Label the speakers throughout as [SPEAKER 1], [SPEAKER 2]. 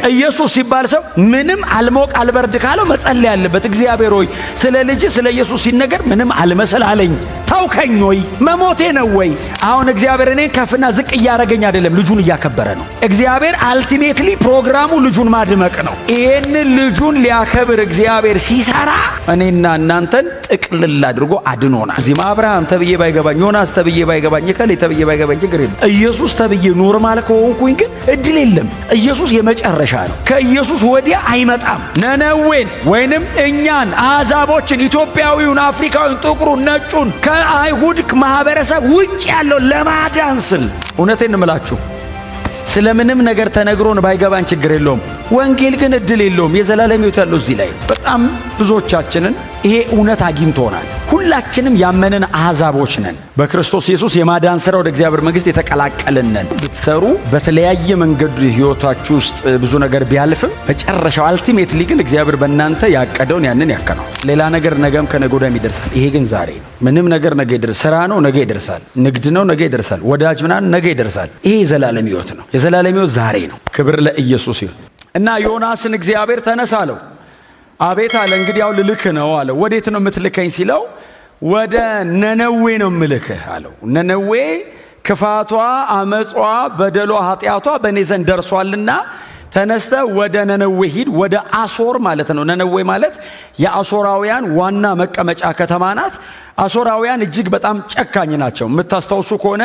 [SPEAKER 1] ኢየሱስ ሲባል ሰው ምንም አልሞቅ አልበርድ ካለው መጸለይ ያለበት እግዚአብሔር ሆይ ስለ ልጅ ስለ ኢየሱስ ሲነገር ምንም አልመሰል አለኝ ታውከኝ ወይ መሞቴ ነው ወይ? አሁን እግዚአብሔር እኔ ከፍና ዝቅ እያረገኝ አይደለም፣ ልጁን እያከበረ ነው። እግዚአብሔር አልቲሜትሊ ፕሮግራሙ ልጁን ማድመቅ ነው። ይሄንን ልጁን ሊያከብር እግዚአብሔር ሲሰራ እኔና እናንተን ጥቅልል አድርጎ አድኖናል። እዚህም አብርሃም ተብዬ ባይገባኝ፣ ዮናስ ተብዬ ባይገባኝ፣ ከሌ ተብዬ ባይገባኝ ችግር የለም። ኢየሱስ ተብዬ ኖርማል ከሆንኩኝ ግን እድል የለም። ኢየሱስ የመጨረሻ ነው። ከኢየሱስ ወዲያ አይመጣም። ነነዌን ወይንም እኛን አሕዛቦችን፣ ኢትዮጵያዊውን፣ አፍሪካዊውን፣ ጥቁሩን፣ ነጩን ከአይሁድ ማህበረሰብ ውጭ ያለው ለማዳን ስል እውነቴን እምላችሁ ስለምንም ነገር ተነግሮን ባይገባን ችግር የለውም። ወንጌል ግን እድል የለውም። የዘላለም ሕይወት ያለው እዚህ ላይ በጣም ብዙዎቻችንን ይሄ እውነት አግኝቶናል። ሁላችንም ያመንን አሕዛቦች ነን። በክርስቶስ ኢየሱስ የማዳን ሥራ ወደ እግዚአብሔር መንግሥት የተቀላቀልነን። ብትሰሩ በተለያየ መንገድ ሕይወታችሁ ውስጥ ብዙ ነገር ቢያልፍም መጨረሻው አልቲሜትሊ ግን እግዚአብሔር በእናንተ ያቀደውን ያንን ያከናውናል። ሌላ ነገር ነገም ከነገ ወዲያም ይደርሳል። ይሄ ግን ዛሬ ነው። ምንም ነገር ነገ ይደርሳል። ሥራ ነው፣ ነገ ይደርሳል። ንግድ ነው፣ ነገ ይደርሳል። ወዳጅ ምናምን ነገ ይደርሳል። ይሄ የዘላለም ሕይወት ነው። የዘላለም ሕይወት ዛሬ ነው። ክብር ለኢየሱስ ይሁን። እና ዮናስን እግዚአብሔር ተነሳ አለው። አቤት አለ። እንግዲህ ያው ልልክ ነው አለ። ወዴት ነው የምትልከኝ ሲለው ወደ ነነዌ ነው የምልክህ አለው። ነነዌ ክፋቷ፣ አመጿ፣ በደሏ፣ ኃጢአቷ በእኔ ዘንድ ደርሷልና ተነስተ ወደ ነነዌ ሂድ። ወደ አሶር ማለት ነው። ነነዌ ማለት የአሶራውያን ዋና መቀመጫ ከተማ ናት። አሶራውያን እጅግ በጣም ጨካኝ ናቸው። የምታስታውሱ ከሆነ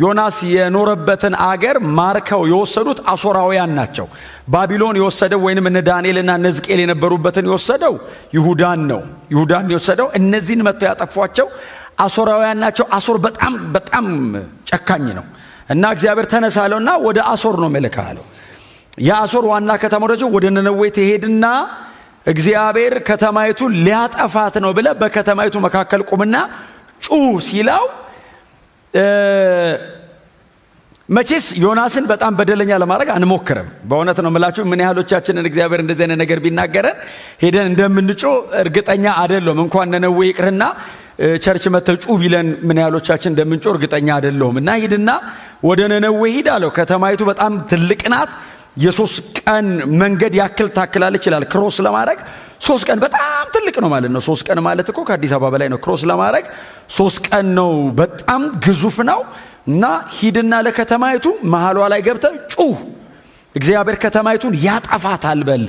[SPEAKER 1] ዮናስ የኖረበትን አገር ማርከው የወሰዱት አሶራውያን ናቸው። ባቢሎን የወሰደው ወይንም እነ ዳንኤልና እነ ሕዝቅኤል የነበሩበትን የወሰደው ይሁዳን ነው። ይሁዳን የወሰደው እነዚህን መጥተው ያጠፏቸው አሶራውያን ናቸው። አሶር በጣም በጣም ጨካኝ ነው እና እግዚአብሔር ተነሳለውና ወደ አሶር ነው መልእክህ አለው። የአሶር ዋና ከተማ ወደ ነነዌ ትሄድና እግዚአብሔር ከተማይቱን ሊያጠፋት ነው ብለ በከተማይቱ መካከል ቁምና ጩህ ሲለው መቼስ ዮናስን በጣም በደለኛ ለማድረግ አንሞክርም። በእውነት ነው የምላችሁ። ምን ያህሎቻችንን እግዚአብሔር እንደዚህ አይነት ነገር ቢናገረን ሄደን እንደምንጮህ እርግጠኛ አይደለሁም። እንኳን ነነዌ ይቅርና ቸርች መተው ጩህ ቢለን ምን ያህሎቻችን እንደምንጮህ እርግጠኛ አይደለሁም። እና ሂድና ወደ ነነዌ ሂድ አለው። ከተማይቱ በጣም ትልቅ ናት። የ3 ቀን መንገድ ያክል ታክላለች ይላል። ክሮስ ለማድረግ 3 ቀን በጣም ትልቅ ነው ማለት ነው። 3 ቀን ማለት እኮ ከአዲስ አበባ በላይ ነው። ክሮስ ለማድረግ 3 ቀን ነው። በጣም ግዙፍ ነው። እና ሂድና ለከተማይቱ መሃሏ ላይ ገብተህ ጩህ፣ እግዚአብሔር ከተማይቱን ያጠፋታል በል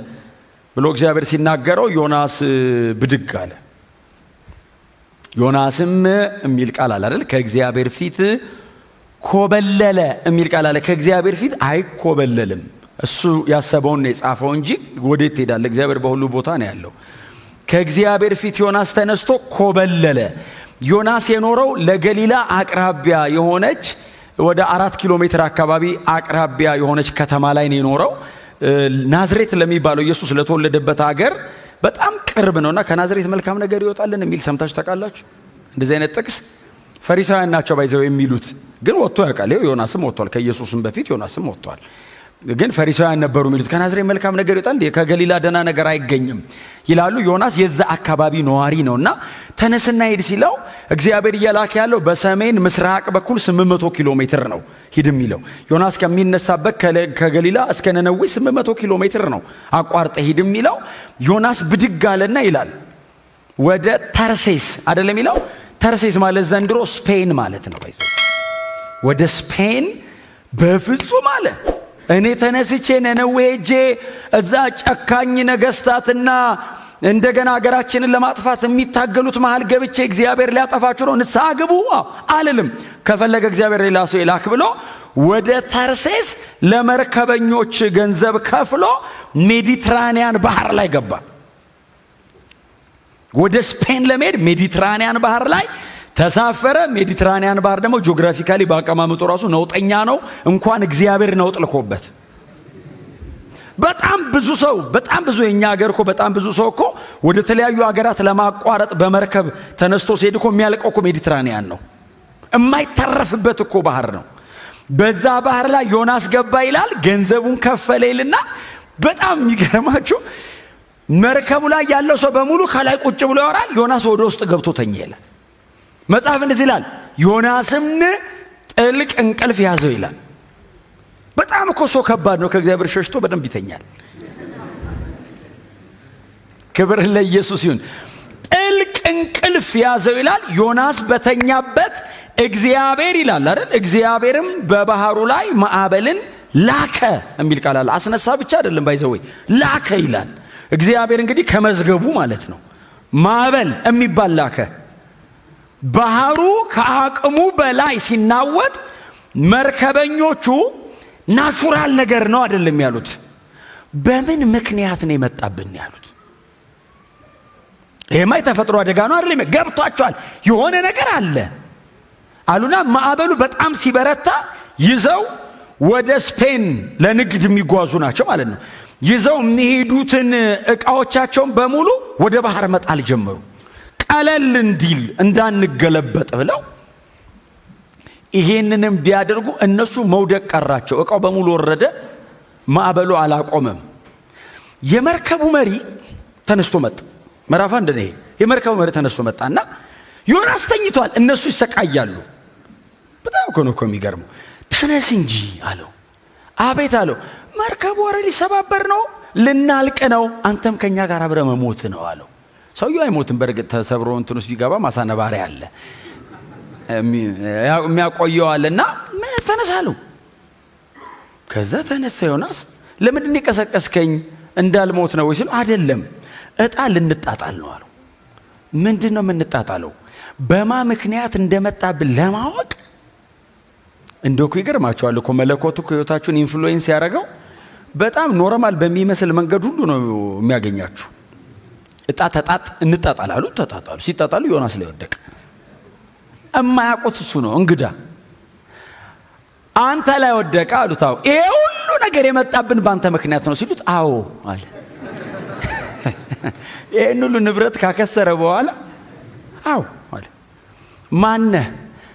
[SPEAKER 1] ብሎ እግዚአብሔር ሲናገረው ዮናስ ብድግ አለ። ዮናስም የሚል ቃል አለ አይደል? ከእግዚአብሔር ፊት ኮበለለ የሚል ቃል አለ። ከእግዚአብሔር ፊት አይኮበለልም። እሱ ያሰበውን ነው የጻፈው እንጂ ወዴት ትሄዳለህ? እግዚአብሔር በሁሉ ቦታ ነው ያለው። ከእግዚአብሔር ፊት ዮናስ ተነስቶ ኮበለለ። ዮናስ የኖረው ለገሊላ አቅራቢያ የሆነች ወደ 4 ኪሎ ሜትር አካባቢ አቅራቢያ የሆነች ከተማ ላይ ነው የኖረው። ናዝሬት ለሚባለው ኢየሱስ ለተወለደበት ሀገር በጣም ቅርብ ነውና ከናዝሬት መልካም ነገር ይወጣልን የሚል ሰምታችሁ ታውቃላችሁ? እንደዚህ አይነት ጥቅስ ፈሪሳውያን ናቸው ባይዘው የሚሉት፣ ግን ወጥቶ ያውቃል። ዮናስም ወጥቷል። ከኢየሱስም በፊት ዮናስም ወጥቷል። ግን ፈሪሳውያን ነበሩ የሚሉት ከናዝሬት መልካም ነገር ይወጣል እንዴ? ከገሊላ ደህና ነገር አይገኝም ይላሉ። ዮናስ የዛ አካባቢ ነዋሪ ነውና ተነስና ሂድ ሲለው እግዚአብሔር እየላከ ያለው በሰሜን ምስራቅ በኩል 800 ኪሎ ሜትር ነው ሂድ የሚለው። ዮናስ ከሚነሳበት ከገሊላ እስከ ነነዌ 800 ኪሎ ሜትር ነው አቋርጠ ሂድ የሚለው። ዮናስ ብድግ አለና ይላል ወደ ተርሴስ አይደለም የሚለው። ተርሴስ ማለት ዘንድሮ ስፔን ማለት ነው። ወደ ስፔን በፍጹም አለ እኔ ተነስቼ ነነዌ ሄጄ እዛ ጨካኝ ነገስታትና እንደገና ሀገራችንን ለማጥፋት የሚታገሉት መሃል ገብቼ እግዚአብሔር ሊያጠፋችሁ ነው ንስሐ ግቡ አልልም። ከፈለገ እግዚአብሔር ሌላ ሰው ይላክ ብሎ ወደ ተርሴስ ለመርከበኞች ገንዘብ ከፍሎ ሜዲትራኒያን ባህር ላይ ገባ። ወደ ስፔን ለመሄድ ሜዲትራኒያን ባህር ላይ ተሳፈረ። ሜዲትራኒያን ባህር ደግሞ ጂኦግራፊካሊ በአቀማመጡ ራሱ ነውጠኛ ነው። እንኳን እግዚአብሔር ነውጥ ልኮበት በጣም ብዙ የኛ ሀገር እኮ በጣም ብዙ ሰው እኮ ወደ ተለያዩ ሀገራት ለማቋረጥ በመርከብ ተነስቶ ሲሄድ እኮ የሚያልቀው እኮ ሜዲትራኒያን ነው። የማይተረፍበት እኮ ባህር ነው። በዛ ባህር ላይ ዮናስ ገባ ይላል። ገንዘቡን ከፈለ ይልና በጣም የሚገርማችሁ መርከቡ ላይ ያለው ሰው በሙሉ ከላይ ቁጭ ብሎ ያወራል። ዮናስ ወደ ውስጥ ገብቶ ተኛ ይላል። መጽሐፍ እንደዚህ ይላል፣ ዮናስም ጥልቅ እንቅልፍ ያዘው ይላል። በጣም እኮ ሰው ከባድ ነው። ከእግዚአብሔር ሸሽቶ በደንብ ይተኛል። ክብር ለኢየሱስ ይሁን። ጥልቅ እንቅልፍ ያዘው ይላል። ዮናስ በተኛበት እግዚአብሔር ይላል አይደል? እግዚአብሔርም በባህሩ ላይ ማዕበልን ላከ የሚል ቃል አለ። አስነሳ ብቻ አይደለም ባይዘው ላከ ይላል። እግዚአብሔር እንግዲህ ከመዝገቡ ማለት ነው። ማዕበል የሚባል ላከ። ባህሩ ከአቅሙ በላይ ሲናወጥ መርከበኞቹ ናቹራል ነገር ነው አይደለም ያሉት። በምን ምክንያት ነው የመጣብን ያሉት። ይሄማ የተፈጥሮ አደጋ ነው አይደለም። ገብቷቸዋል። የሆነ ነገር አለ አሉና ማዕበሉ በጣም ሲበረታ ይዘው ወደ ስፔን ለንግድ የሚጓዙ ናቸው ማለት ነው። ይዘው የሚሄዱትን ዕቃዎቻቸውን በሙሉ ወደ ባህር መጣል ጀመሩ። ቀለል እንዲል እንዳንገለበጥ ብለው ይሄንንም ቢያደርጉ እነሱ መውደቅ ቀራቸው። ዕቃው በሙሉ ወረደ። ማዕበሉ አላቆመም። የመርከቡ መሪ ተነስቶ መጣ። ምዕራፍ 1 ነው። የመርከቡ መሪ ተነስቶ መጣና ዮናስ ተኝቷል፣ እነሱ ይሰቃያሉ። በጣም እኮ ነው የሚገርመው። ተነስ እንጂ አለው። አቤት አለው። መርከቡ ወረ ሊሰባበር ነው፣ ልናልቅ ነው፣ አንተም ከኛ ጋር አብረህ መሞት ነው አለው። ሰውየው አይሞትም። በእርግጥ ተሰብሮ እንትን ውስጥ ቢገባ ማሳነባሪ አለ የሚያቆየው አለና ተነስ አለው። ከዛ ተነሳ ዮናስ። ለምንድን የቀሰቀስከኝ እንዳልሞት ነው ወይ ሲሉ አይደለም ዕጣ ልንጣጣል ነው አለው። ምንድን ነው የምንጣጣለው? በማ ምክንያት እንደመጣብን ለማወቅ። እንደው እኮ ይገርማቸዋል እኮ መለኮቱ እኮ ሕይወታችሁን ኢንፍሉዌንስ ያደረገው በጣም ኖርማል በሚመስል መንገድ ሁሉ ነው የሚያገኛችሁ። ዕጣ እንጣጣል አሉ። ተጣጣሉ። ሲጣጣሉ ዮናስ ላይ ወደቀ። እማያውቁት እሱ ነው እንግዳ። አንተ ላይ ወደቀ አሉት። አዎ። ይሄ ሁሉ ነገር የመጣብን በአንተ ምክንያት ነው ሲሉት አዎ አለ። ይሄን ሁሉ ንብረት ካከሰረ በኋላ አዎ አለ። ማነህ?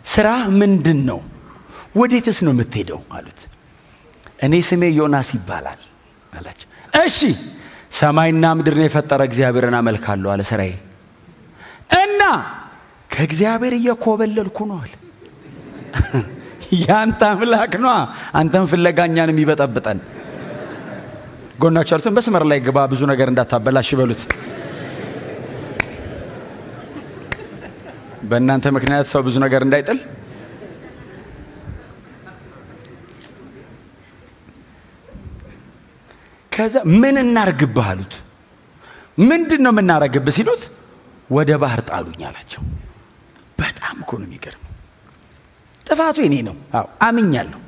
[SPEAKER 1] ስራህ ምንድን ነው? ወዴትስ ነው የምትሄደው አሉት። እኔ ስሜ ዮናስ ይባላል አላቸው። እሺ ሰማይና ምድርን የፈጠረ እግዚአብሔርን አመልካለሁ አለ። ስራዬ እና ከእግዚአብሔር እየኮበለልኩ ነው አለ። ያንተ አምላክ ነው አንተን ፍለጋኛን የሚበጠብጠን። ጎናቸው አሉትን በስመር ላይ ግባ፣ ብዙ ነገር እንዳታበላሽ በሉት። በእናንተ ምክንያት ሰው ብዙ ነገር እንዳይጥል። ከዛ ምን እናርግብህ አሉት። ምንድን ነው የምናረግብህ ሲሉት ወደ ባህር ጣሉኝ አላቸው። በጣም እኮ ነው የሚገርም። ጥፋቱ የኔ ነው፣ አዎ አምኛለሁ።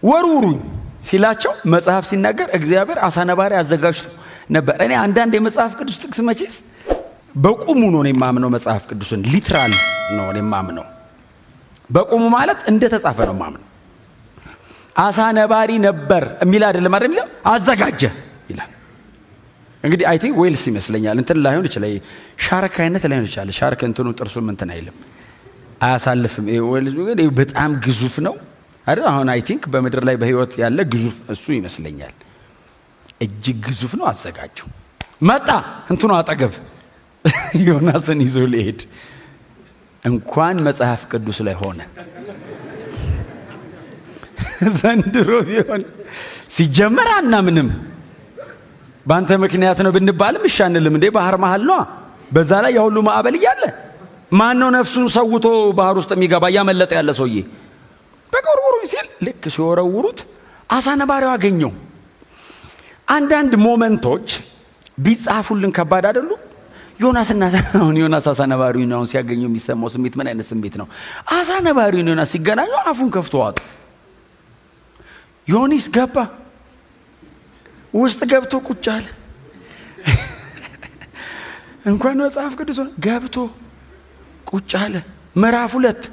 [SPEAKER 1] ወርውሩኝ ሲላቸው መጽሐፍ ሲናገር እግዚአብሔር አሳ ነባሪ አዘጋጅቶ ነበር። እኔ አንዳንድ የመጽሐፍ ቅዱስ ጥቅስ መቼስ በቁሙ ነው የማምነው። መጽሐፍ ቅዱስን ሊትራል ነው የማምነው። በቁሙ ማለት እንደተጻፈ ነው የማምነው። አሳ ነባሪ ነበር የሚል አይደለም አይደል? አዘጋጀ ይላል። እንግዲህ አይ ቲንክ ዌልስ ይመስለኛል። እንትን ላይሆን ይችላል፣ ሻርክ አይነት ላይሆን ይችላል። ሻርክ እንትኑ ጥርሱም እንትን አይልም፣ አያሳልፍም። ዌልስ ግን በጣም ግዙፍ ነው አይደል? አሁን አይ ቲንክ በምድር ላይ በህይወት ያለ ግዙፍ እሱ ይመስለኛል። እጅግ ግዙፍ ነው። አዘጋጀው። መጣ እንትኑ አጠገብ ዮናስን ይዞ ሊሄድ እንኳን መጽሐፍ ቅዱስ ላይ ሆነ ዘንድሮ ቢሆን ሲጀመር አናምንም። በአንተ ምክንያት ነው ብንባልም እሻንልም እንዴ? ባህር መሃል ነው። በዛ ላይ ያሁሉ ማዕበል እያለ ማን ነው ነፍሱን ሰውቶ ባህር ውስጥ የሚገባ? እያመለጠ ያለ ሰውዬ በቆርቆሮ ሲል ልክ ሲወረውሩት አሳ ነባሪው አገኘው። አንዳንድ ሞመንቶች ቢጻፉልን ከባድ አይደሉ? ዮናስና ዮናስ አሳ ነባሪው ነው ሲያገኘው የሚሰማው ስሜት ምን አይነት ስሜት ነው? አሳ ነባሪው ዮናስ ሲገናኙ አፉን ከፍቶ ዋጡ። ዮኒስ ገባ፣ ውስጥ ገብቶ ቁጭ አለ። እንኳን መጽሐፍ ቅዱስ ገብቶ ቁጭ አለ። ምዕራፍ 2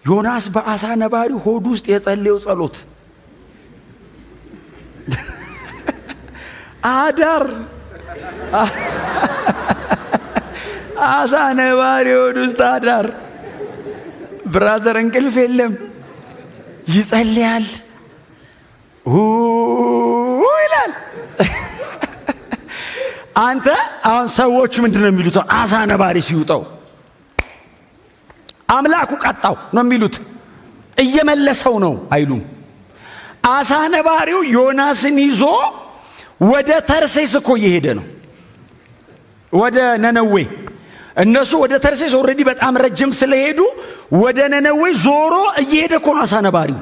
[SPEAKER 1] ዮናስ በአሳ ነባሪው ሆድ ውስጥ የጸለየው ጸሎት አዳር አሳ ነባሪ ሆድ ውስጥ አዳር። ብራዘር እንቅልፍ የለም፣ ይጸልያል ይላል። አንተ አሁን ሰዎች ምንድነው የሚሉት? አሳ ነባሪ ሲውጠው አምላኩ ቀጣው ነው የሚሉት። እየመለሰው ነው አይሉም። አሳ ነባሪው ዮናስን ይዞ ወደ ተርሴስ እኮ እየሄደ ነው፣ ወደ ነነዌ። እነሱ ወደ ተርሴስ ኦልሬዲ በጣም ረጅም ስለሄዱ ወደ ነነዌ ዞሮ እየሄደ እኮ ነው አሳ ነባሪው።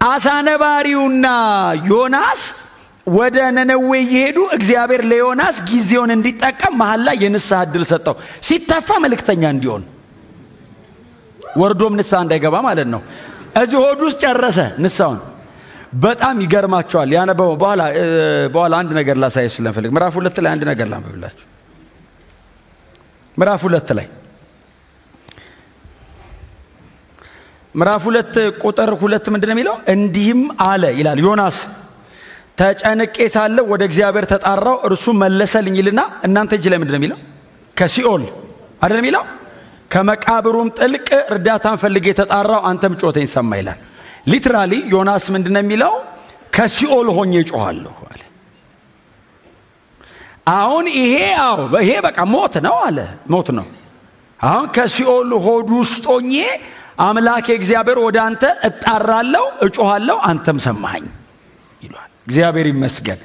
[SPEAKER 1] አሳ ነባሪውና ዮናስ ወደ ነነዌ እየሄዱ እግዚአብሔር ለዮናስ ጊዜውን እንዲጠቀም መሃል ላይ የንስሐ ዕድል ሰጠው። ሲተፋ መልእክተኛ እንዲሆን ወርዶም ንስሐ እንዳይገባ ማለት ነው። እዚህ ሆድ ውስጥ ጨረሰ ንስሐውን። በጣም ይገርማቸዋል። ያነበው በኋላ አንድ ነገር ላሳይ ስለምፈልግ ምዕራፍ 2 ላይ አንድ ነገር ላንብብላችሁ። ምዕራፍ 2 ላይ ምዕራፍ 2 ቁጥር 2 ምንድነው የሚለው? እንዲህም አለ ይላል ዮናስ ተጨንቄ ሳለሁ ወደ እግዚአብሔር ተጣራው እርሱ መለሰልኝ ይልና እናንተ እጅ ላይ ምንድነው የሚለው? ከሲኦል አይደል የሚለው? ከመቃብሩም ጥልቅ እርዳታን ፈልጌ ተጣራው አንተም ጮቴን ሰማ ይላል። ሊትራሊ ዮናስ ምንድነው የሚለው? ከሲኦል ሆኜ ጮሃለሁ አለ። አሁን ይሄ በቃ ሞት ነው አለ። ሞት ነው። አሁን ከሲኦል ሆድ ውስጥ ሆኜ አምላኬ እግዚአብሔር ወደ አንተ እጣራለሁ እጮሃለሁ አንተም ሰማኸኝ ይላል። እግዚአብሔር ይመስገን።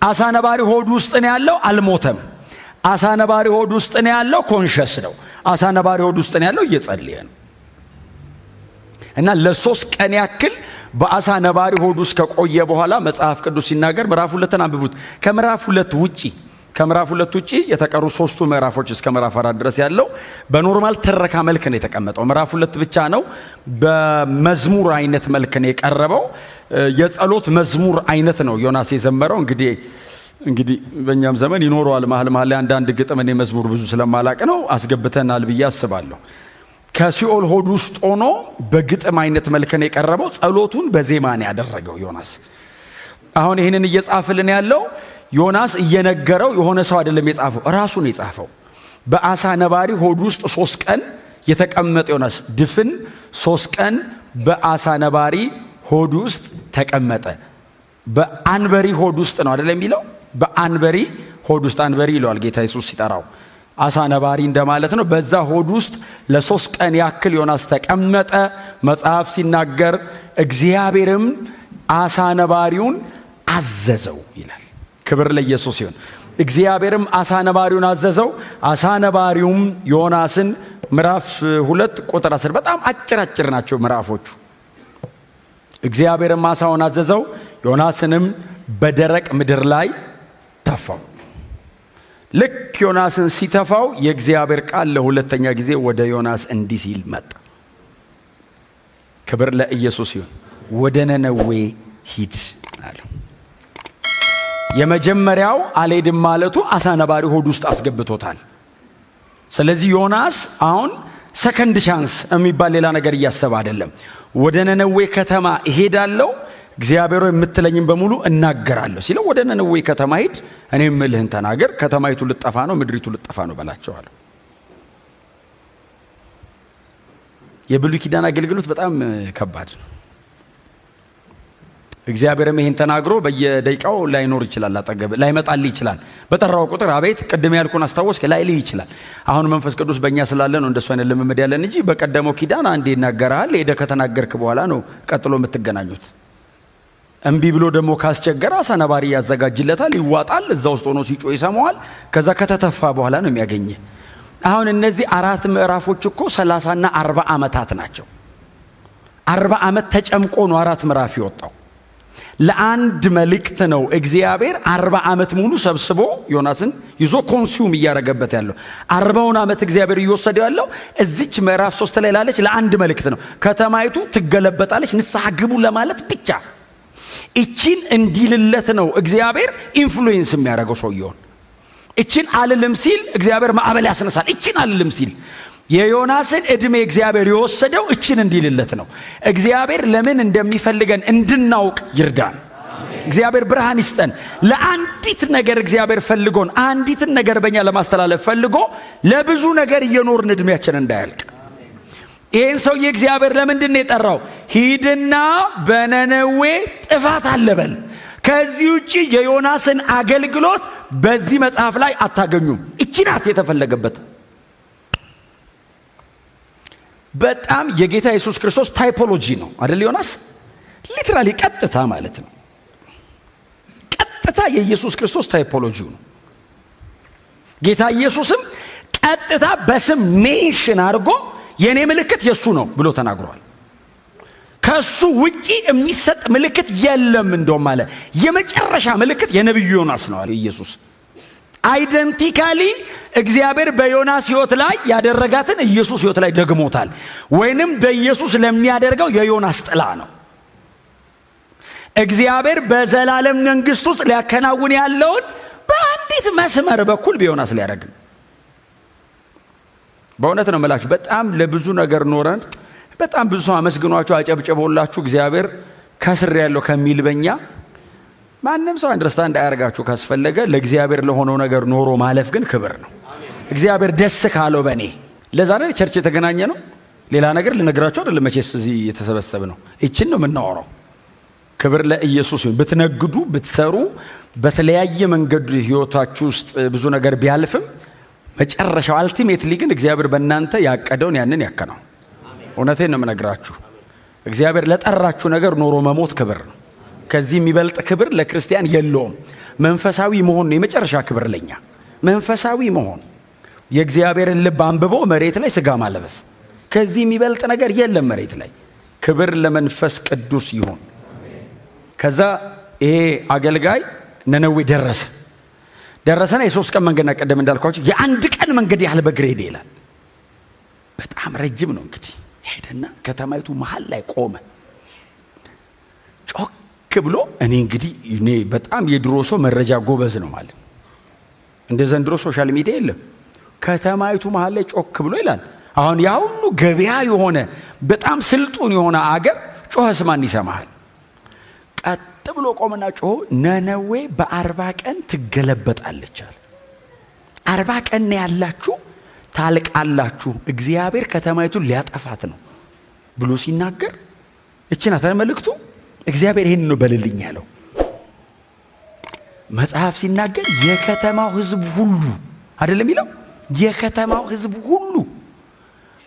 [SPEAKER 1] አሳ ነባሪ ሆድ ውስጥ ነው ያለው፣ አልሞተም። አሳ ነባሪ ሆድ ውስጥ ነው ያለው፣ ኮንሸስ ነው። አሳ ነባሪ ሆድ ውስጥ ነው ያለው፣ እየጸለየ ነው። እና ለ3 ቀን ያክል በአሳ ነባሪ ሆድ ውስጥ ከቆየ በኋላ መጽሐፍ ቅዱስ ሲናገር ምዕራፍ 2 አንብቡት። ከምዕራፍ 2 ውጪ የተቀሩ 3ቱ ምዕራፎች እስከ ምዕራፍ 4 ድረስ ያለው በኖርማል ትረካ መልክ ነው የተቀመጠው። ምዕራፍ 2 ብቻ ነው በመዝሙር አይነት መልክ ነው የቀረበው። የጸሎት መዝሙር አይነት ነው ዮናስ የዘመረው። እንግዲህ በእኛም ዘመን ይኖረዋል መሃል ላይ አንዳንድ ግጥም። እኔ መዝሙር ብዙ ስለማላቅ ነው አስገብተናል ብዬ አስባለሁ። ከሲኦል ሆድ ውስጥ ሆኖ በግጥም አይነት መልክ ነው የቀረበው። ጸሎቱን በዜማ ነው ያደረገው ዮናስ። አሁን ይህንን እየጻፈልን ያለው ዮናስ እየነገረው የሆነ ሰው አይደለም የጻፈው፣ ራሱ ነው የጻፈው። በአሳ ነባሪ ሆድ ውስጥ 3 ቀን የተቀመጠ ዮናስ ድፍን 3 ቀን በአሳ ነባሪ ሆድ ውስጥ ተቀመጠ። በአንበሪ ሆድ ውስጥ ነው አይደለም የሚለው? በአንበሪ ሆድ ውስጥ፣ አንበሪ ይለዋል ጌታ ኢየሱስ ሲጠራው፣ አሳ ነባሪ እንደማለት ነው። በዛ ሆድ ውስጥ ለ3 ቀን ያክል ዮናስ ተቀመጠ። መጽሐፍ ሲናገር እግዚአብሔርም አሳ ነባሪውን አዘዘው ይላል። ክብር ለኢየሱስ ይሁን። እግዚአብሔርም አሳ ነባሪውን አዘዘው። አሳ ነባሪውም ዮናስን ምዕራፍ 2 ቁጥር 10 በጣም አጭር ናቸው ምዕራፎቹ። እግዚአብሔርም አሳውን አዘዘው፣ ዮናስንም በደረቅ ምድር ላይ ተፋው። ልክ ዮናስን ሲተፋው የእግዚአብሔር ቃል ለሁለተኛ ጊዜ ወደ ዮናስ እንዲህ ሲል መጣ። ክብር ለኢየሱስ ይሁን። ወደ ነነዌ ሂድ አለው። የመጀመሪያው አልሄድም ማለቱ አሳ ነባሪ ሆድ ውስጥ አስገብቶታል። ስለዚህ ዮናስ አሁን ሰከንድ ቻንስ የሚባል ሌላ ነገር እያሰበ አይደለም። ወደ ነነዌ ከተማ እሄዳለሁ፣ እግዚአብሔር የምትለኝም በሙሉ እናገራለሁ ሲለው ወደ ነነዌ ከተማ ሂድ፣ እኔ የምልህን ተናገር፣ ከተማይቱ ልጠፋ ነው፣ ምድሪቱ ልጠፋ ነው በላቸዋለሁ። የብሉይ ኪዳን አገልግሎት በጣም ከባድ ነው። እግዚአብሔርም ይሄን ተናግሮ በየደቂቃው ላይኖር ይችላል፣ አጠገብ ላይመጣልህ ይችላል። በጠራው ቁጥር አቤት ቅድም ያልኩን አስታወስክ ላይልህ ይችላል። አሁን መንፈስ ቅዱስ በእኛ ስላለ ነው እንደሱ አይነት ልምምድ ያለን እንጂ በቀደመው ኪዳን አንዴ ይናገራል። ሄደህ ከተናገርክ በኋላ ነው ቀጥሎ የምትገናኙት። እምቢ ብሎ ደግሞ ካስቸገረ አሳ ነባሪ ያዘጋጅለታል፣ ይዋጣል፣ እዛ ውስጥ ሆኖ ሲጮህ ይሰማዋል። ከዛ ከተተፋ በኋላ ነው የሚያገኝህ። አሁን እነዚህ 4 ምዕራፎች እኮ 30 እና 40 ዓመታት ናቸው። 40 ዓመት ተጨምቆ ነው 4 ምዕራፍ የወጣው። ለአንድ መልእክት ነው እግዚአብሔር 40 ዓመት ሙሉ ሰብስቦ ዮናስን ይዞ ኮንሱም እያረገበት ያለው። 40ውን ዓመት እግዚአብሔር እየወሰደው ያለው እዚች ምዕራፍ 3 ላይ ላለች ለአንድ መልእክት ነው። ከተማይቱ ትገለበጣለች፣ ንስሐ ግቡ ለማለት ብቻ። እቺን እንዲልለት ነው እግዚአብሔር ኢንፍሉዌንስ የሚያደርገው ሰውየውን። እቺን አልልም ሲል እግዚአብሔር ማዕበል ያስነሳል። እቺን አልልም ሲል የዮናስን ዕድሜ እግዚአብሔር የወሰደው እቺን እንዲልለት ነው። እግዚአብሔር ለምን እንደሚፈልገን እንድናውቅ ይርዳን። እግዚአብሔር ብርሃን ይስጠን። ለአንዲት ነገር እግዚአብሔር ፈልጎን አንዲትን ነገር በእኛ ለማስተላለፍ ፈልጎ ለብዙ ነገር እየኖርን ዕድሜያችን እንዳያልቅ። ይህን ሰውዬ እግዚአብሔር ለምንድን ነው የጠራው? ሂድና በነነዌ ጥፋት አለበል። ከዚህ ውጪ የዮናስን አገልግሎት በዚህ መጽሐፍ ላይ አታገኙም። እቺ ናት የተፈለገበት። በጣም የጌታ ኢየሱስ ክርስቶስ ታይፖሎጂ ነው አይደል? ዮናስ ሊትራሊ ቀጥታ ማለት ነው። ቀጥታ የኢየሱስ ክርስቶስ ታይፖሎጂው ነው። ጌታ ኢየሱስም ቀጥታ በስም ሜንሽን አድርጎ የኔ ምልክት የሱ ነው ብሎ ተናግሯል። ከሱ ውጪ የሚሰጥ ምልክት የለም። እንደውም አለ የመጨረሻ ምልክት የነብዩ ዮናስ ነው አለ ኢየሱስ። አይደንቲካሊ እግዚአብሔር በዮናስ ሕይወት ላይ ያደረጋትን ኢየሱስ ሕይወት ላይ ደግሞታል። ወይንም በኢየሱስ ለሚያደርገው የዮናስ ጥላ ነው። እግዚአብሔር በዘላለም መንግስት ውስጥ ሊያከናውን ያለውን በአንዲት መስመር በኩል በዮናስ ሊያደርግ ነው። በእውነት ነው የምላችሁ። በጣም ለብዙ ነገር ኖረን በጣም ብዙ ሰው አመስግኗችሁ አጨብጨቦላችሁ እግዚአብሔር ከስር ያለው ከሚል በኛ ማንም ሰው አንደርስታንድ አያርጋችሁ ካስፈለገ ለእግዚአብሔር ለሆነው ነገር ኖሮ ማለፍ ግን ክብር ነው። እግዚአብሔር ደስ ካለው በኔ ለዛ ነው ቸርች የተገናኘ ነው። ሌላ ነገር ልነግራችሁ አይደለም። መቼስ እዚህ የተሰበሰበ ነው። እቺን ነው የምናወራው። ክብር ለኢየሱስ ይሁን። ብትነግዱ ብትሰሩ በተለያየ መንገድ ህይወታችሁ ውስጥ ብዙ ነገር ቢያልፍም መጨረሻው አልቲሜትሊ ግን እግዚአብሔር በእናንተ ያቀደውን ያንን ያከናው። እውነቴን ነው የምነግራችሁ። እግዚአብሔር ለጠራችሁ ነገር ኖሮ መሞት ክብር ነው። ከዚህ የሚበልጥ ክብር ለክርስቲያን የለውም። መንፈሳዊ መሆን ነው የመጨረሻ ክብር ለኛ። መንፈሳዊ መሆን፣ የእግዚአብሔርን ልብ አንብቦ መሬት ላይ ስጋ ማለበስ፣ ከዚህ የሚበልጥ ነገር የለም መሬት ላይ። ክብር ለመንፈስ ቅዱስ ይሁን። ከዛ ይሄ አገልጋይ ነነዌ ደረሰና የ3 ቀን መንገድ ቀደም እንዳልኳችሁ የአንድ ቀን መንገድ ያህል በእግር ሄደ ይላል። በጣም ረጅም ነው። እንግዲህ ሄደና ከተማይቱ መሃል ላይ ቆመ። ጮክ ብሎ እኔ በጣም የድሮ ሰው መረጃ ጎበዝ ነው ማለት እንደ ዘንድሮ ሶሻል ሚዲያ የለም። ከተማይቱ መሃል ላይ ጮክ ብሎ ይላል። አሁን ያ ሁሉ ገበያ የሆነ በጣም ስልጡን የሆነ አገር ጮኸስ ማን ይሰማሃል? ቀጥ ብሎ ቆመና ጮኸ፣ ነነዌ በ40 ቀን ትገለበጣለች አለ። 40 ቀን ነው ያላችሁ፣ ታልቃላችሁ፣ እግዚአብሔር ከተማይቱን ሊያጠፋት ነው ብሎ ሲናገር እቺና ተመልክቱ። እግዚአብሔር ይሄን ነው በልልኝ ያለው። መጽሐፍ ሲናገር የከተማው ሕዝብ ሁሉ አይደለም ይለው፣ የከተማው ሕዝብ ሁሉ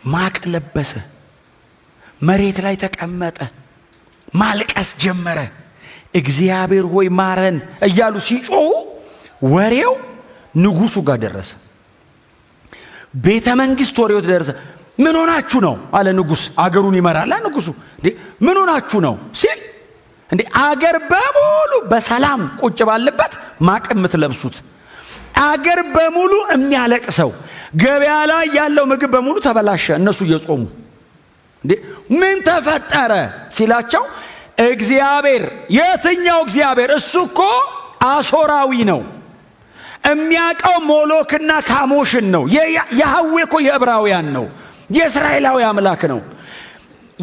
[SPEAKER 1] ማቅ ለበሰ፣ መሬት ላይ ተቀመጠ፣ ማልቀስ ጀመረ። እግዚአብሔር ሆይ ማረን እያሉ ሲጮሁ ወሬው ንጉሱ ጋር ደረሰ። ቤተ መንግስት ወሬው ደረሰ። ምን ሆናችሁ ነው አለ ንጉስ። አገሩን ይመራል ንጉሱ። ምን ሆናችሁ ነው ሲል አገር በሙሉ በሰላም ቁጭ ባለበት ማቅ የምትለብሱት፣ አገር በሙሉ የሚያለቅሰው፣ ገበያ ላይ ያለው ምግብ በሙሉ ተበላሸ፣ እነሱ እየጾሙ ምን ተፈጠረ ሲላቸው እግዚአብሔር። የትኛው እግዚአብሔር? እሱ እኮ አሦራዊ ነው። የሚያውቀው ሞሎክና ካሞሽን ነው። ያህዌ እኮ የዕብራውያን ነው፣ የእስራኤላዊ አምላክ ነው።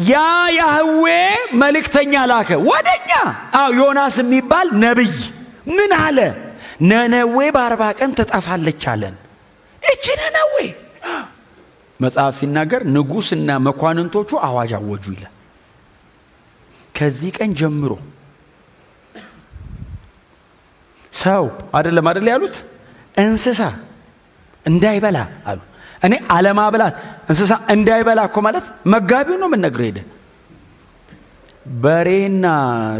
[SPEAKER 1] ያ ያህዌ መልእክተኛ ላከ ወደኛ። ዮናስ የሚባል ነብይ ምን አለ? ነነዌ በ40 ቀን ትጠፋለች አለን። እቺ ነነዌ መጽሐፍ ሲናገር ንጉሥና መኳንንቶቹ አዋጅ አወጁ ይላል። ከዚህ ቀን ጀምሮ ሰው አይደለም ያሉት፣ እንስሳ እንዳይበላ አሉ። እኔ አለማብላት እንስሳ እንዳይበላ እኮ ማለት መጋቢው ነው የምነግርህ። ሄደ በሬና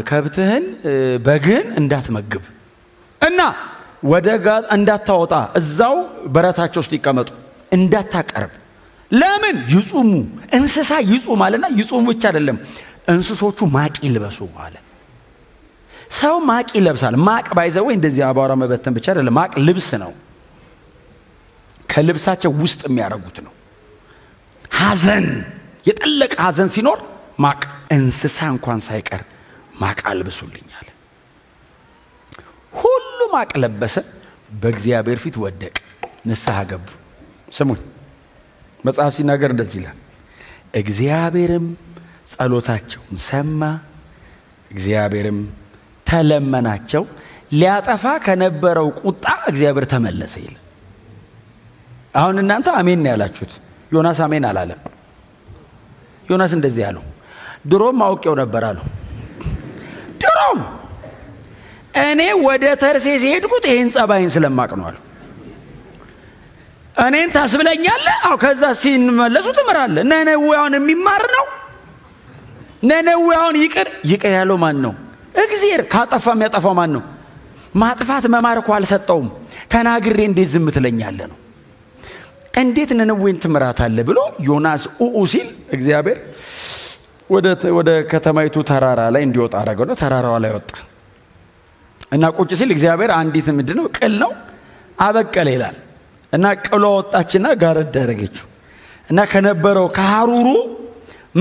[SPEAKER 1] ከብትህን በግህን እንዳትመግብ እና ወደ ጋር እንዳታወጣ፣ እዛው በረታቸው ውስጥ ይቀመጡ፣ እንዳታቀርብ። ለምን? ይጹሙ። እንስሳ ይጹም አለና ይጹሙ ብቻ አይደለም እንስሶቹ ማቅ ይልበሱ አለ። ሰው ማቅ ይለብሳል። ማቅ ባይዘው እንደዚህ አባራ መበተን ብቻ አይደለም። ማቅ ልብስ ነው። ከልብሳቸው ውስጥ የሚያረጉት ነው። ሐዘን፣ የጠለቀ ሐዘን ሲኖር ማቅ፣ እንስሳ እንኳን ሳይቀር ማቅ አልብሱልኝ አለ። ሁሉ ማቅ ለበሰ፣ በእግዚአብሔር ፊት ወደቀ፣ ንስሐ ገቡ። ስሙኝ፣ መጽሐፍ ሲናገር እንደዚህ ይላል፣ እግዚአብሔርም ጸሎታቸውን ሰማ፣ እግዚአብሔርም ተለመናቸው፣ ሊያጠፋ ከነበረው ቁጣ እግዚአብሔር ተመለሰ ይላል። አሁን እናንተ አሜን ነው ያላችሁት። ዮናስ አሜን አላለም። ዮናስ እንደዚህ ያለው ድሮም አውቄው ነበር አለው። ድሮም እኔ ወደ ተርሴስ የሄድኩት ይህን ጸባይን ስለማቅ ነው አለው። እኔን ታስብለኛለህ? ከዛ ሲንመለሱ ትምራለህ። ነነዌውን የሚማር ነው ነነዌ አሁን ይቅር ያለው ማን ነው? እግዚአብሔር። ካጠፋ የሚያጠፋው ማን ነው? ማጥፋት መማር እኮ አልሰጠውም። ተናግሬ እንዴት ዝም ትለኛለህ ነው። እንዴት ነነዌን ትምራታለህ ብሎ ዮናስ ሲል እግዚአብሔር ወደ ከተማይቱ ተራራ ላይ እንዲወጣ አደረገው። ተራራዋ ላይ ወጣ እና ቁጭ ሲል እግዚአብሔር አንዲት ምንድነው ቅል ነው አበቀለ ይላል እና ቅሏ ወጣችና ጋረድ አደረገችው እና ከነበረው ከሐሩሩ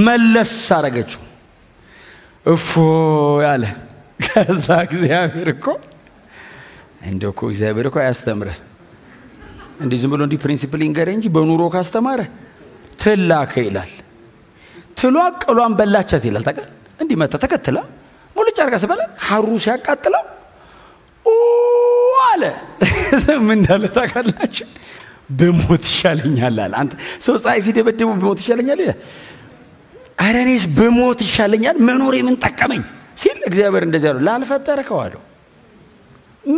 [SPEAKER 1] መለስ አደረገችው። እፎ ያለ ከዛ እግዚአብሔር እኮ ያስተምረ እንዴ ዝም ብሎ እንዲ ፕሪንሲፕል ይንገር እንጂ በኑሮ ካስተማረ ትላከ ይላል። ትሏ ቅሏን በላቻት ይላል። ታውቃለህ እንዲ መጣ ተከትላ ሙሉ ጫርጋ ሰበለ ሐሩሩ ሲያቃጥለው አለ ምን እንዳለ ታውቃላችሁ? በሞት ይሻለኛል አለ። አንተ ሰው ፀሐይ ሲደበደቡ በሞት ይሻለኛል ይላል። ኧረ እኔስ በሞት ይሻለኛል መኖሬ ምን ጠቀመኝ ሲል እግዚአብሔር እንደዚህ አለው። ላልፈጠርከው አለው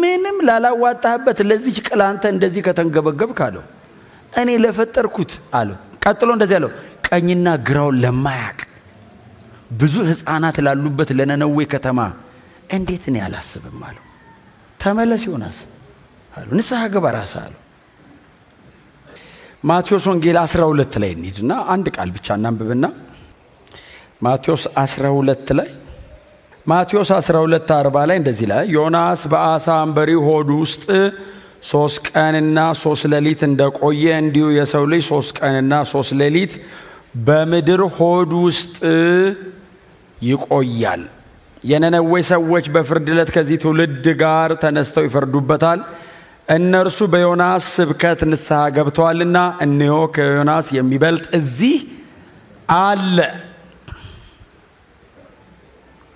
[SPEAKER 1] ምንም ላላዋጣህበት ለዚህ ቅል አንተ እንደዚህ ከተንገበገብክ አለው እኔ ለፈጠርኩት አለው። ቀጥሎ እንደዚህ አለው ቀኝና ግራውን ለማያቅ ብዙ ሕፃናት ላሉበት ለነነዌ ከተማ እንዴት እኔ አላስብም አለው። ተመለስ ዮናስ አለው። ንስሐ ግባ ራስህ አለው። ማቴዎስ ወንጌል 12 ላይ እንሂድና አንድ ቃል ብቻ እናንብብና ማቴዎስ 12 ላይ ማቴዎስ 12:40 ላይ እንደዚህ ላይ ዮናስ በአሳ አንበሪ ሆድ ውስጥ 3 ቀንና 3 ሌሊት እንደቆየ እንዲሁ የሰው ልጅ 3 ቀንና 3 ሌሊት በምድር ሆድ ውስጥ ይቆያል። የነነዌ ሰዎች በፍርድ ዕለት ከዚህ ትውልድ ጋር ተነስተው ይፈርዱበታል። እነርሱ በዮናስ ስብከት ንስሐ ገብተዋልና እነሆ ከዮናስ የሚበልጥ እዚህ አለ።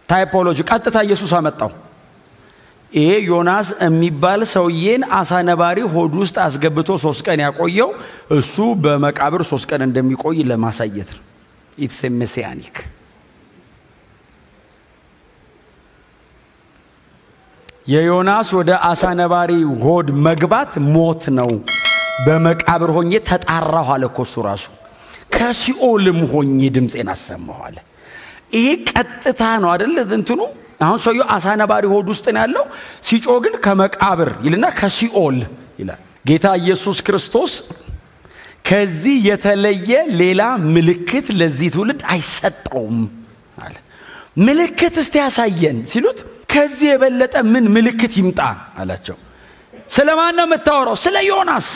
[SPEAKER 1] ታይፖሎጂ ቀጥታ ኢየሱስ አመጣው። ይሄ ዮናስ የሚባል ሰውዬን አሳ ነባሪ ሆድ ውስጥ አስገብቶ 3 ቀን ያቆየው እሱ በመቃብር 3 ቀን እንደሚቆይ ለማሳየት ነው። ኢትስ ሜሲያኒክ። የዮናስ ወደ አሳ ነባሪ ሆድ መግባት ሞት ነው። በመቃብር ሆኜ ተጣራሁ አለ እኮ እሱ ራሱ። ከሲኦልም ሆኜ ድምፄን አሰማሁ አለ። ይሄ ቀጥታ ነው አይደል? እንትኑ አሁን ሰውየው አሳ ነባሪ ሆድ ውስጥ ነው ያለው። ሲጮህ ግን ከመቃብር ይልና ከሲኦል ይላል። ጌታ ኢየሱስ ክርስቶስ ከዚህ የተለየ ሌላ ምልክት ለዚህ ትውልድ አይሰጠውም አለ። ምልክት እስቲ ያሳየን ሲሉት ከዚህ የበለጠ ምን ምልክት ይምጣ አላቸው። ስለማን ነው የምታወራው? ስለ ዮናስ።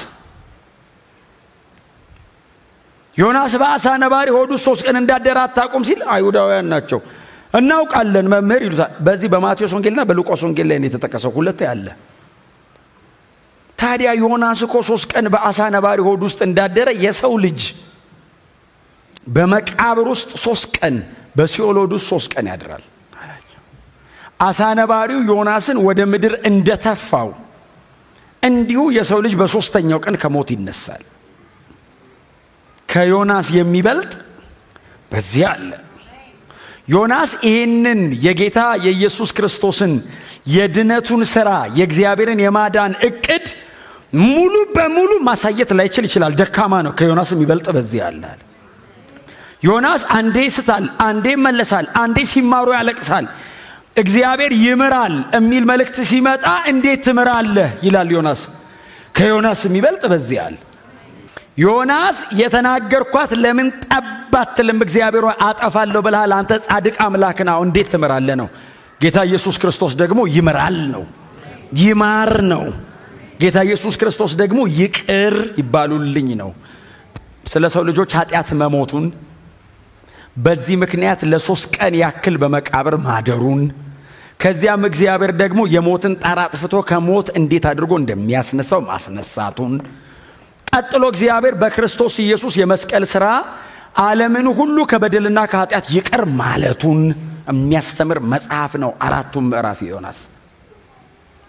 [SPEAKER 1] ዮናስ በአሳ ነባሪ ሆዱ 3 ቀን እንዳደረ አታውቁም ሲል አይሁዳውያን ናቸው እናውቃለን መምህር ይሉታል። በዚህ በማቴዎስ ወንጌልና በሉቃስ ወንጌል ላይ ነው የተጠቀሰው፣ ሁለት ያለ። ታዲያ ዮናስ እኮ 3 ቀን በአሳ ነባሪ ሆድ ውስጥ እንዳደረ የሰው ልጅ በመቃብር ውስጥ 3 ቀን በሲኦል ሆድ ውስጥ 3 ቀን ያድራል አላቸው። አሳ ነባሪው ዮናስን ወደ ምድር እንደተፋው እንዲሁ የሰው ልጅ በ3ኛው ቀን ከሞት ይነሳል። ከዮናስ የሚበልጥ በዚህ አለ። ዮናስ ይህንን የጌታ የኢየሱስ ክርስቶስን የድነቱን ሥራ የእግዚአብሔርን የማዳን እቅድ ሙሉ በሙሉ ማሳየት ላይችል ይችላል። ደካማ ነው። ከዮናስ የሚበልጥ በዚህ አለ። ዮናስ አንዴ ይስታል፣ አንዴ ይመለሳል፣ አንዴ ሲማሩ ያለቅሳል። እግዚአብሔር ይምራል የሚል መልእክት ሲመጣ እንዴት ትምራለህ ይላል ዮናስ። ከዮናስ የሚበልጥ በዚህ አለ። ዮናስ የተናገርኳት ለምን ጠባትልም እግዚአብሔር አጠፋለሁ ብለሃል አንተ ጻድቅ አምላክ ነው እንዴት ትምራለህ ነው። ጌታ ኢየሱስ ክርስቶስ ደግሞ ይምራል ነው፣ ይማር ነው። ጌታ ኢየሱስ ክርስቶስ ደግሞ ይቅር ይባሉልኝ ነው። ስለ ሰው ልጆች ኃጢአት መሞቱን በዚህ ምክንያት ለ3 ቀን ያክል በመቃብር ማደሩን ከዚያም እግዚአብሔር ደግሞ የሞትን ጣር አጥፍቶ ከሞት እንዴት አድርጎ እንደሚያስነሳው ማስነሳቱን ቀጥሎ እግዚአብሔር በክርስቶስ ኢየሱስ የመስቀል ሥራ ዓለምን ሁሉ ከበደልና ከኃጢአት ይቅር ማለቱን የሚያስተምር መጽሐፍ ነው። 4ቱም ምዕራፍ ዮናስ።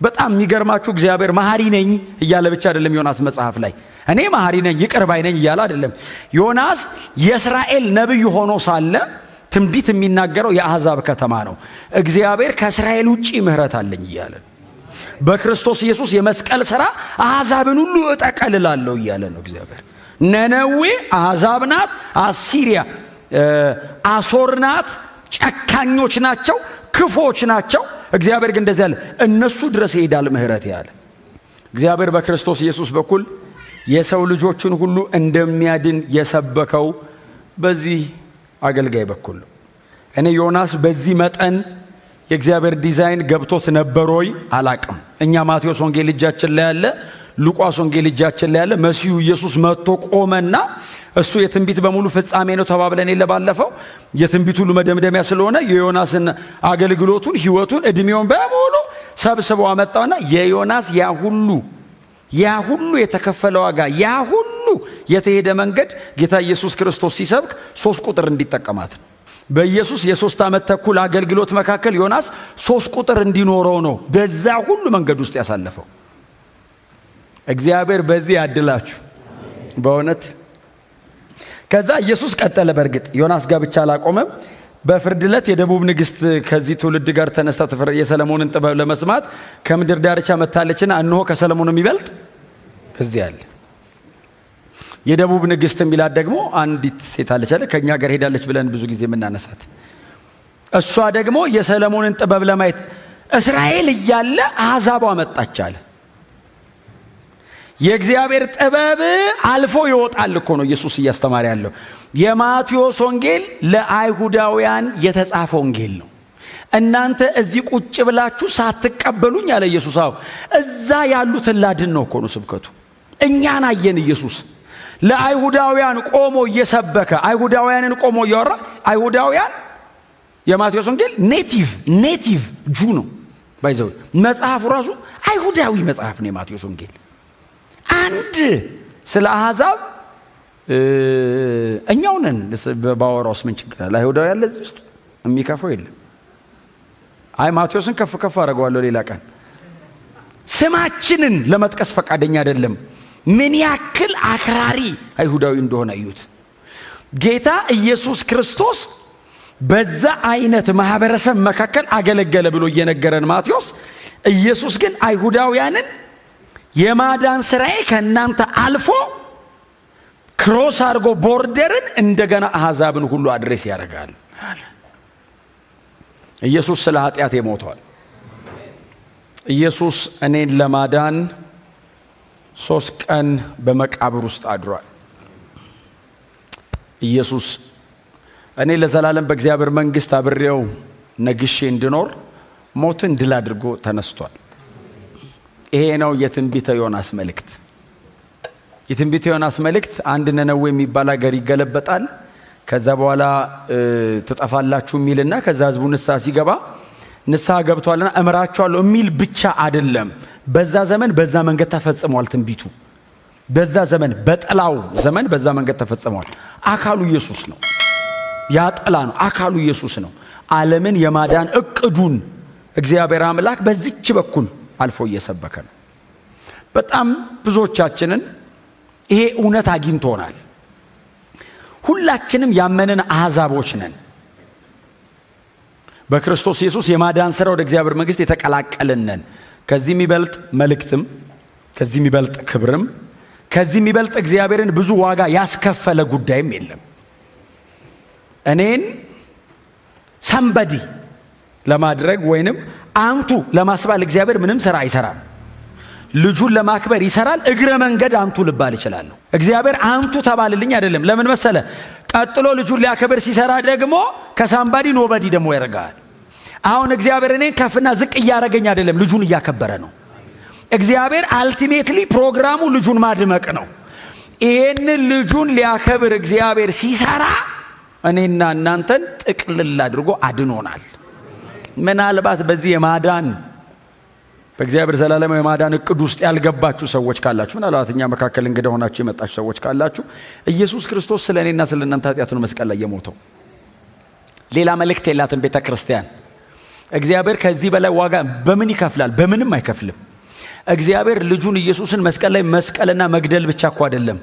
[SPEAKER 1] በጣም የሚገርማችሁ እግዚአብሔር መሐሪ ነኝ እያለ ብቻ አይደለም ዮናስ መጽሐፍ ላይ እኔ መሐሪ ነኝ ይቅር ባይ ነኝ እያለ አይደለም። ዮናስ የእስራኤል ነብይ ሆኖ ሳለ ትንቢት የሚናገረው የአሕዛብ ከተማ ነው። እግዚአብሔር ከእስራኤል ውጪ ምህረት አለኝ እያለ በክርስቶስ ኢየሱስ የመስቀል ሥራ አሕዛብን ሁሉ እጠቀልላለሁ እያለ ነው እግዚአብሔር። ነነዌ አሕዛብ ናት፣ አሲሪያ አሶር ናት፣ ጨካኞች ናቸው፣ ክፎች ናቸው። እግዚአብሔር ግን እንደዚህ ያለ እነሱ ድረስ ይሄዳል ምህረት ያለ እግዚአብሔር በክርስቶስ ኢየሱስ በኩል የሰው ልጆችን ሁሉ እንደሚያድን የሰበከው በዚህ አገልጋይ በኩል ነው። እኔ ዮናስ በዚህ መጠን የእግዚአብሔር ዲዛይን ገብቶት ነበር ወይ አላቅም። እኛ ማቴዎስ ወንጌል እጃችን ላይ ያለ፣ ሉቃስ ወንጌል እጃችን ላይ ያለ መሲሁ ኢየሱስ መጥቶ ቆመና እሱ የትንቢት በሙሉ ፍጻሜ ነው ተባብለን የለ ባለፈው የትንቢት ሁሉ መደምደሚያ ስለሆነ የዮናስን አገልግሎቱን ህይወቱን እድሜውን በሙሉ ሰብስበው አመጣውና የዮናስ ያ ሁሉ የተከፈለ ዋጋ ያ ሁሉ የተሄደ መንገድ ጌታ ኢየሱስ ክርስቶስ ሲሰብክ 3 ቁጥር እንዲጠቀማት ነው። በኢየሱስ የ3 ዓመት ተኩል አገልግሎት መካከል ዮናስ 3 ቁጥር እንዲኖረው ነው በዛ ሁሉ መንገድ ውስጥ ያሳለፈው። እግዚአብሔር በዚህ ያድላችሁ በእውነት። ከዛ ኢየሱስ ቀጠለ። በእርግጥ ዮናስ ጋር ብቻ አላቆመም። በፍርድ ዕለት የደቡብ ንግሥት ከዚህ ትውልድ ጋር ተነስታ የሰለሞንን ጥበብ ለመስማት ከምድር ዳርቻ መጥታለችና እነሆ ከሰለሞን የሚበልጥ በዚህ አለ። የደቡብ ንግሥት የሚላት ደግሞ አንዲት ሴት አለች አለ ከኛ ጋር ሄዳለች ብለን ብዙ ጊዜ የምናነሳት እሷ ደግሞ የሰለሞንን ጥበብ ለማየት እስራኤል እያለ አሕዛቧ መጣች አለ። የእግዚአብሔር ጥበብ አልፎ ይወጣል እኮ ነው ኢየሱስ እያስተማረ ያለው። የማቴዎስ ወንጌል ለአይሁዳውያን የተጻፈ ወንጌል ነው። እናንተ እዚህ ቁጭ ብላችሁ ሳትቀበሉኝ አለ ኢየሱስ። አዎ እዛ ያሉትን ላድን ነው እኮ ነው ስብከቱ። እኛን አየን ኢየሱስ ለአይሁዳውያን ቆሞ እየሰበከ አይሁዳውያንን ቆሞ እያወራ። አይሁዳውያን የማቴዎስ ወንጌል ኔቲቭ ጁ ነው ባይዘው መጽሐፉ ራሱ አይሁዳዊ መጽሐፍ ነው የማቴዎስ ወንጌል። አንድ ስለ አሕዛብ እኛው ነን ባወራውስ ምን ችግር አለ? አይሁዳውያን ለዚህ ውስጥ የሚከፋው የለም። አይ ማቴዎስን ከፍ አደርገዋለሁ ሌላ ቀን። ስማችንን ለመጥቀስ ፈቃደኛ አይደለም። ምን ያክል አክራሪ አይሁዳዊ እንደሆነ እዩት። ጌታ ኢየሱስ ክርስቶስ በዛ አይነት ማህበረሰብ መካከል አገለገለ ብሎ እየነገረን ማቴዎስ፣ ኢየሱስ ግን አይሁዳውያንን የማዳን ስራዬ ከእናንተ አልፎ ክሮስ አድርጎ ቦርደርን እንደገና አሕዛብን ሁሉ አድሬስ ያደርጋል። ኢየሱስ ስለ ኃጢአቴ ሞቷል። ኢየሱስ እኔን ለማዳን 3 ቀን በመቃብር ውስጥ አድሯል። ኢየሱስ እኔ ለዘላለም በእግዚአብሔር መንግሥት አብሬው ነግሼ እንድኖር ሞትን ድል አድርጎ ተነስቷል። ይሄ ነው የትንቢተ ዮናስ መልእክት። የትንቢተ ዮናስ መልእክት አንድ ነነዌ የሚባል ሀገር ይገለበጣል፣ ከዛ በኋላ ትጠፋላችሁ የሚልና ከዛ ህዝቡ ንስሐ ሲገባ ንስሐ ገብቷልና እምራቸዋለሁ የሚል ብቻ አይደለም። በዛ ዘመን በዛ መንገድ ተፈጽሟል ትንቢቱ። በዛ ዘመን በጥላው ዘመን በዛ መንገድ ተፈጽሟል። አካሉ ኢየሱስ ነው። ያ ጥላ ነው፣ አካሉ ኢየሱስ ነው። ዓለምን የማዳን እቅዱን እግዚአብሔር አምላክ በዚች በኩል አልፎ እየሰበከ ነው። በጣም ብዙዎቻችንን ይሄ እውነት አግኝቶናል። ሁላችንም ያመንን አሕዛቦች ነን። በክርስቶስ ኢየሱስ የማዳን ሥራ ወደ እግዚአብሔር መንግሥት የተቀላቀልን ነን። ከዚህ የሚበልጥ መልእክትም፣ ከዚህ የሚበልጥ ክብርም፣ ከዚህ የሚበልጥ እግዚአብሔርን ብዙ ዋጋ ያስከፈለ ጉዳይም የለም። እኔን ሰንበዲ ለማድረግ ወይንም አንቱ ለማስባል እግዚአብሔር ምንም ሥራ አይሰራም። ልጁን ለማክበር ይሰራል። እግረ መንገድ አንቱ ልባል ይችላል። እግዚአብሔር አንቱ ተባልልኝ አይደለም። ለምን መሰለ? ቀጥሎ ልጁን ሊያከብር ሲሰራ ደግሞ ከሳምባዲ ኖበዲ ደግሞ ያደርጋል። አሁን እግዚአብሔር እኔን ከፍና ዝቅ እያደረገኝ አይደለም፣ ልጁን እያከበረ ነው። እግዚአብሔር አልቲሜትሊ ፕሮግራሙ ልጁን ማድመቅ ነው። ይሄንን ልጁን ሊያከብር እግዚአብሔር ሲሰራ እኔና እናንተን ጥቅልል አድርጎ አድኖናል። ምናልባት በዚህ የማዳን በእግዚአብሔር ዘላለማዊ የማዳን እቅድ ውስጥ ያልገባችሁ ሰዎች ካላችሁ፣ ምናልባት እኛ መካከል እንግዳ ሆናችሁ የመጣችሁ ሰዎች ካላችሁ፣ ኢየሱስ ክርስቶስ ስለ እኔና ስለ እናንተ ኃጢአት ነው መስቀል ላይ የሞተው። ሌላ መልእክት የላትም ቤተ ክርስቲያን። እግዚአብሔር ከዚህ በላይ ዋጋ በምን ይከፍላል? በምንም አይከፍልም። እግዚአብሔር ልጁን ኢየሱስን መስቀል ላይ መስቀልና መግደል ብቻ እኮ አይደለም፣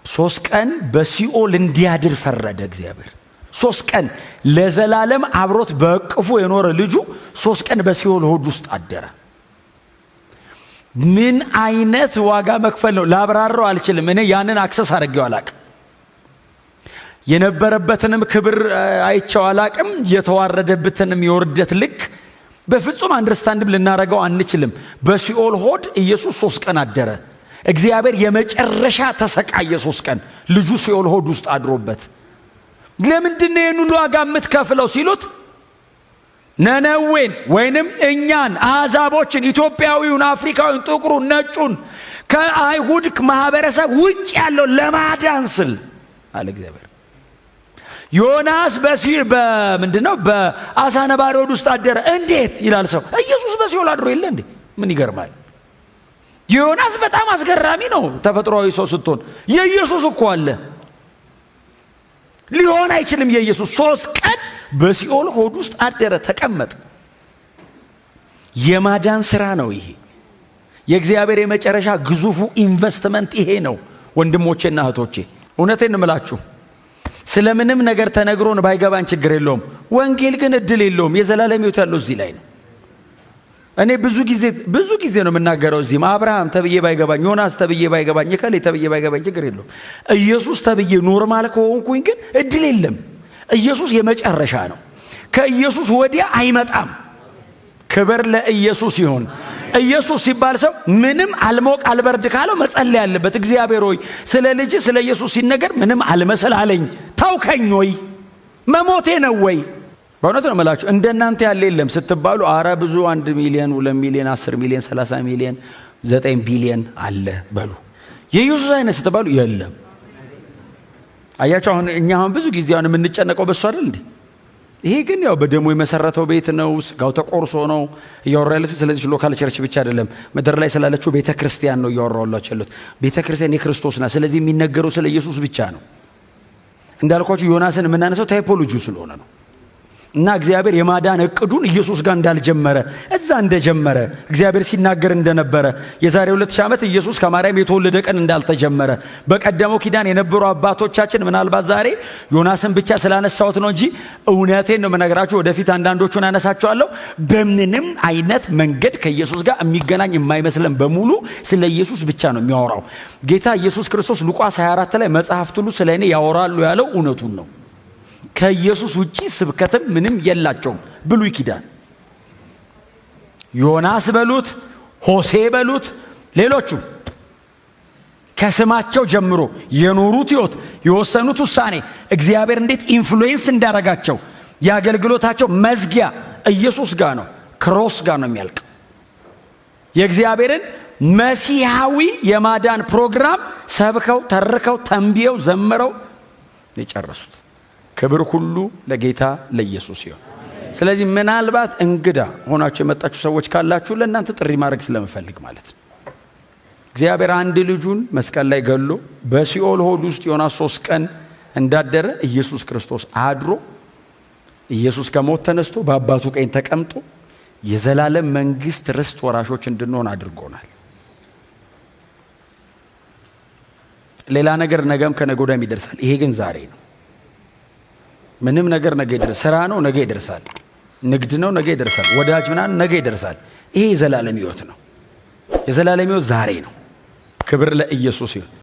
[SPEAKER 1] 3 ቀን በሲኦል እንዲያድር ፈረደ እግዚአብሔር። 3 ቀን ለዘላለም አብሮት በእቅፉ የኖረ ልጁ 3 ቀን በሲኦል ሆድ ውስጥ አደረ። ምን አይነት ዋጋ መክፈል ነው? ላብራራው አልችልም። እኔ ያንን አክሰስ አድርጌው አላቅም። የነበረበትንም ክብር አይቼው አላቅም። የተዋረደበትንም የውርደት ልክ በፍጹም አንደርስታንድም ልናረገው አንችልም። በሲኦል ሆድ ኢየሱስ 3 ቀን አደረ። እግዚአብሔር የመጨረሻ ተሰቃየ 3 ቀን ልጁ ሲኦል ሆድ ውስጥ አድሮበት። ለምንድን ነው የኑሉ ዋጋ የምትከፍለው ሲሉት ነነዌን ወይንም እኛን አሕዛቦችን ኢትዮጵያዊውን፣ አፍሪካዊውን፣ ጥቁሩን፣ ነጩን ከአይሁድ ማህበረሰብ ውጭ ያለው ለማዳን ስል አለ እግዚአብሔር። ዮናስ በምንድነው በአሳ ነባሪ ሆድ ውስጥ አደረ። እንዴት ይላል ሰው? ኢየሱስ በሲኦል አድሮ የለ እንዴ? ምን ይገርማል? ዮናስ በጣም አስገራሚ ነው። ተፈጥሯዊ ሰው ስትሆን የኢየሱስ እኮ አለ። ሊሆን አይችልም። የኢየሱስ 3 ቀን በሲኦል ሆድ ውስጥ አደረ፣ ተቀመጠ። የማዳን ስራ ነው ይሄ። የእግዚአብሔር የመጨረሻ ግዙፉ ኢንቨስትመንት ይሄ ነው። ወንድሞቼና እህቶቼ እውነቴን እምላችሁ ስለምንም ነገር ተነግሮን ባይገባን ችግር የለውም። ወንጌል ግን እድል የለውም። የዘላለም ሕይወት ያለው እዚህ ላይ ነው። እኔ ብዙ ጊዜ ነው የምናገረው። እዚህም አብርሃም ተብዬ ባይገባኝ፣ ዮናስ ተብዬ ባይገባኝ፣ የከሌ ተብዬ ባይገባኝ ችግር የለውም። ኢየሱስ ተብዬ ኖርማል ከሆንኩኝ ግን እድል የለም። ኢየሱስ የመጨረሻ ነው። ከኢየሱስ ወዲያ አይመጣም። ክብር ለኢየሱስ ይሁን። ኢየሱስ ሲባል ሰው ምንም አልሞቅ አልበርድ ካለው መጸለይ ያለበት እግዚአብሔር ሆይ ስለ ልጅ ስለ ኢየሱስ ሲነገር ምንም አልመሰል አለኝ፣ ታውከኝ ወይ መሞቴ ነው ወይ? በእውነት ነው የምላችሁ እንደናንተ ያለ የለም ስትባሉ አረ ብዙ 1 ሚሊዮን 2 ሚሊዮን 10 ሚሊዮን 30 ሚሊዮን 9 ቢሊዮን አለ በሉ። የኢየሱስ አይነት ስትባሉ የለም። አያችሁ አሁን እኛ ብዙ ጊዜ የምንጨነቀው በሱ አይደል እንዴ? ይሄ ግን ያው በደሙ የመሰረተው ቤት ነው። ስጋው ተቆርሶ ነው እያወራሁ ያለሁት። ስለዚህ ሎካል ቸርች ብቻ አይደለም፣ ምድር ላይ ስላለችው ቤተ ክርስቲያን ነው እያወራሁላችሁ ያለሁት። ቤተ ክርስቲያን የክርስቶስ ናት። ስለዚህ የሚነገረው ስለ ኢየሱስ ብቻ ነው። እንዳልኳችሁ ዮናስን የምናነሳው ታይፖሎጂው ስለሆነ ነው። እና እግዚአብሔር የማዳን እቅዱን ኢየሱስ ጋር እንዳልጀመረ እዛ እንደጀመረ እግዚአብሔር ሲናገር እንደነበረ የዛሬ 2000 ዓመት ኢየሱስ ከማርያም የተወለደ ቀን እንዳልተጀመረ በቀደመው ኪዳን የነበሩ አባቶቻችን ምናልባት ዛሬ ዮናስን ብቻ ስላነሳሁት ነው እንጂ እውነቴን ነው የምነግራችሁ። ወደፊት አንዳንዶቹን አነሳቸዋለሁ። በምንም አይነት መንገድ ከኢየሱስ ጋር የሚገናኝ የማይመስለን በሙሉ ስለ ኢየሱስ ብቻ ነው የሚያወራው። ጌታ ኢየሱስ ክርስቶስ ሉቃስ 24 ላይ መጽሐፍት ሁሉ ስለ እኔ ያወራሉ ያለው እውነቱን ነው። ከኢየሱስ ውጪ ስብከትም ምንም የላቸውም። ብሉይ ኪዳን ዮናስ በሉት ሆሴ በሉት ሌሎቹ ከስማቸው ጀምሮ የኖሩት ሕይወት የወሰኑት ውሳኔ እግዚአብሔር እንዴት ኢንፍሉዌንስ እንዳረጋቸው የአገልግሎታቸው መዝጊያ ኢየሱስ ጋር ነው፣ ክሮስ ጋር ነው የሚያልቀው። የእግዚአብሔርን መሲሐዊ የማዳን ፕሮግራም ሰብከው ተርከው ተንብየው ዘምረው የጨረሱት። ክብር ሁሉ ለጌታ ለኢየሱስ ይሁን። ስለዚህ ምናልባት እንግዳ ሆናችሁ የመጣችሁ ሰዎች ካላችሁ ለእናንተ ጥሪ ማድረግ ስለምፈልግ ማለት ነው። እግዚአብሔር አንድ ልጁን መስቀል ላይ ገሎ በሲኦል ሆድ ውስጥ ዮናስ 3 ቀን እንዳደረ ኢየሱስ ክርስቶስ አድሮ ኢየሱስ ከሞት ተነስቶ በአባቱ ቀኝ ተቀምጦ የዘላለም መንግስት ርስት ወራሾች እንድንሆን አድርጎናል። ሌላ ነገር ነገም ከነገ ወዲያም ይደርሳል። ይሄ ግን ዛሬ ነው። ምንም ነገር ነገ ይደርሳል። ስራ ነው ነገ ይደርሳል። ንግድ ነው ነገ ይደርሳል። ወዳጅ ምናምን ነገ ይደርሳል። ይሄ የዘላለም ሕይወት ነው። የዘላለም ሕይወት ዛሬ ነው። ክብር ለኢየሱስ ይሁን።